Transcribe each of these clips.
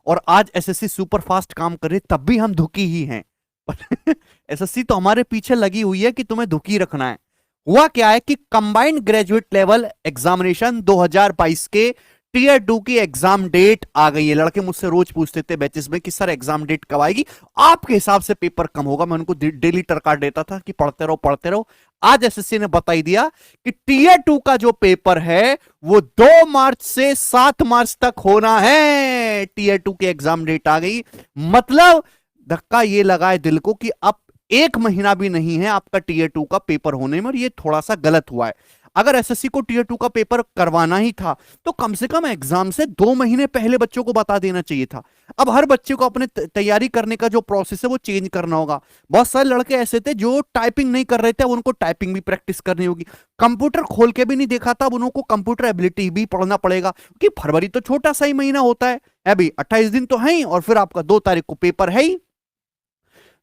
और आज SSC super fast काम करे तब भी हम दुखी ही हैं। एसएससी तो हमारे पीछे लगी हुई है कि तुम्हें दुखी रखना है। हुआ क्या है कि कंबाइंड ग्रेजुएट लेवल एग्जामिनेशन 2022 के टीयर 2 की एग्जाम डेट आ गई है। लड़के मुझसे रोज पूछते थे बैचेस में कि सर एग्जाम डेट कब आएगी, आपके हिसाब से पेपर कम होगा। मैं उनको डेली टरका देता था कि पढ़ते रहो पढ़ते रहो। आज एसएससी ने बताई दिया कि टीयर 2 का जो पेपर है वो 2 मार्च से 7 मार्च तक होना है। टीयर 2 की एग्जाम डेट आ गई, मतलब धक्का ये लगा है दिल को कि अब 1 महीना भी नहीं है आपका टीयर 2 का पेपर होने में, और ये थोड़ा सा गलत हुआ है। अगर एसएससी को टीयर 2 का पेपर करवाना ही था तो कम से कम एग्जाम से 2 महीने पहले बच्चों को बता देना चाहिए था। अब हर बच्चे को अपने तैयारी करने का जो प्रोसेस है वो चेंज करना होगा। बहुत सारे लड़के ऐसे थे जो टाइपिंग नहीं कर रहे थे, अब उनको टाइपिंग भी प्रैक्टिस करनी होगी। कंप्यूटर खोल के भी नहीं देखा था, अब उनको कंप्यूटर एबिलिटी भी पढ़ना पड़ेगा, क्योंकि फरवरी तो छोटा सा ही महीना होता है अभी 28 दिन तो है ही, और फिर आपका 2 तारीख को पेपर है ही।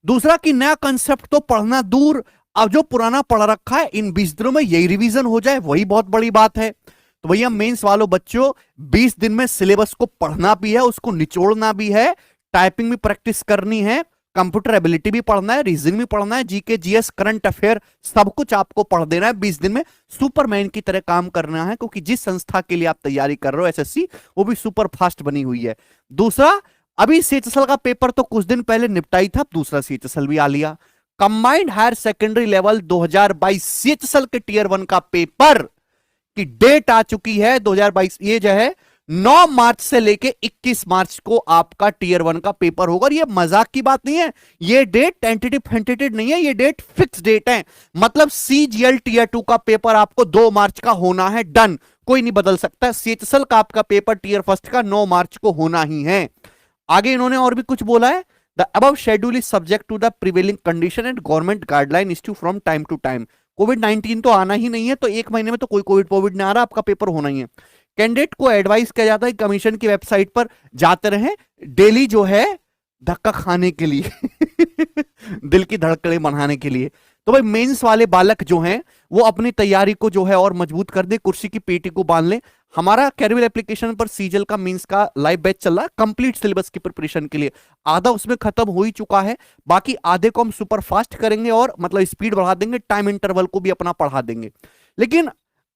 दूसरा कि नया कंसेप्ट तो पढ़ना दूर, अब जो पुराना पढ़ रखा है इन 20 दिनों में यही रिवीजन हो जाए वही बहुत बड़ी बात है। तो भैया मेंस वालों बच्चों 20 दिन में सिलेबस को पढ़ना भी है, उसको निचोड़ना भी है, टाइपिंग भी प्रैक्टिस करनी है, कंप्यूटर एबिलिटी भी पढ़ना है, रीजनिंग भी पढ़ना है, जीके जीएस करंट अफेयर सब कुछ आपको पढ़ देना है। 20 दिन में सुपरमैन की तरह काम करना है, क्योंकि जिस संस्था के लिए आप तैयारी कर रहे हो एसएससी वो भी सुपर फास्ट बनी हुई है। दूसरा, अभी सीएचएसएल का पेपर तो कुछ दिन पहले निपटा ही था, दूसरा सीएचएसएल भी आ लिया। Combined higher secondary level 2022 CHSL के टीयर 1 का पेपर की डेट आ चुकी है 2022। ये जो है 9 मार्च से लेके 21 मार्च को आपका टीयर 1 का पेपर होगा। और ये मजाक की बात नहीं है, ये डेट टेंटेटिव फेंटेटिव नहीं है, ये डेट फिक्स डेट है। मतलब सीजीएल टीयर 2 का पेपर आपको 2 मार्च का होना है, डन, कोई नहीं बदल सकता। सीएचएसएल का आपका पेपर टीयर 1 का 9 मार्च को होना ही है। आगे इन्होंने और भी कुछ बोला है, the above schedule is subject to the prevailing condition and government guideline issue from time to time. कोविड-19 तो आना ही नहीं है, तो 1 महीने में तो कोई कोविड नहीं आ रहा, आपका पेपर होना ही है। कैंडिडेट को एडवाइस किया जाता है कमीशन की वेबसाइट पर जाते रहें डेली, जो है धक्का खाने के लिए दिल की धड़कनें बढ़ाने के लिए। तो भाई मेंस वाले बालक जो हैं वो अपनी तैयारी को जो है और मजबूत कर दे, कुर्सी की पेटी को बांध ले। हमारा कैरियर एप्लीकेशन पर सीजीएल का मेंस का लाइव बैच चल रहा है कंप्लीट सिलेबस की प्रिपरेशन के लिए। आधा उसमें खत्म हो ही चुका है, बाकी आधे को हम सुपर फास्ट करेंगे और मतलब स्पीड बढ़ा देंगे, टाइम इंटरवल को भी अपना बढ़ा देंगे। लेकिन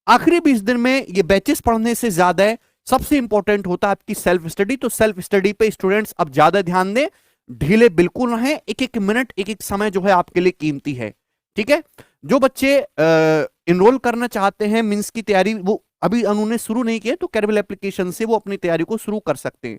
आखिरी 20 दिन में ये बैचेस पढ़ने से ज्यादा है, सबसे इंपॉर्टेंट होता है आपकी सेल्फ स्टडी। तो सेल्फ स्टडी पे स्टूडेंट्स अब ज्यादा ध्यान दें, ढीले बिल्कुल ना है। एक एक मिनट एक एक समय जो है आपके लिए कीमती है, ठीक है। जो बच्चे इनरोल करना चाहते हैं मींस की तैयारी, वो अभी उन्होंने शुरू नहीं किया तो कैरियर एप्लीकेशन से वो अपनी तैयारी को शुरू कर सकते हैं।